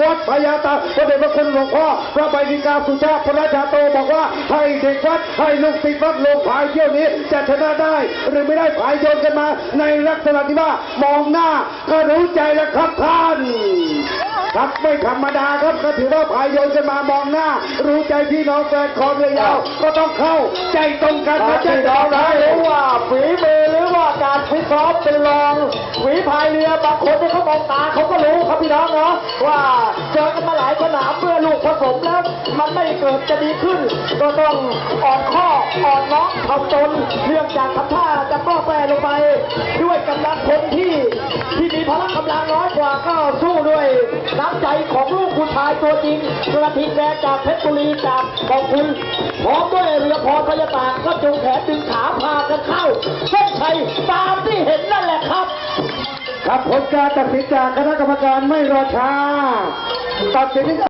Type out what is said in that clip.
วัดพญาตาพระเดชพระคุณหลวงพ่อพระใบดิกาสุชาติพระราชาโตบอกว่าให้เด็กวัดให้ลูกศิษย์วัดลงพายเที่ยวนี้จะชนะได้หรือไม่ได้พายโยนกันมาในลักษณะที่ว่ามองหน้าก็รู้ใจแล้วครับท่านครับไม่ธรรมดาครับก็ถือว่าพายโยนกันมามองหน้ารู้ใจพี่น้องแฟนคอเรือยาวก็ต้องเข้าใจตรงกันนะพี่น้องนะรู้ว่าฝีมือหรือว่าการฟิตซ้อมเป็นรองฝีพายเรือบางคนที่เขามองตาเขาก็รู้ครับพี่น้องเนาะว่าเจอกันมาหลายสนามเพื่อลูกผสมแล้วมันไม่เกิดจะดีขึ้นก็ต้องอ่อนข้ออ่อนน้องทำตนเรื่องจากทำท่าจะป้อแปรลงไปด้วยกำลังคนที่มีพละกำลังน้อยกว่าก็สู้ด้วยน้ำใจของลูกผู้ชายตัวจริงกระทิงแดงจากเพชรบุรีจากขอบคุณพร้อมด้วยเรือพรพยาตากก็จูงแขนดึงขาพากันเข้าเส้นชัยตามที่เห็นนั่นแหละครับครับผลการตัดสินจากคณะกรรมการไม่รอช้าตัดสิน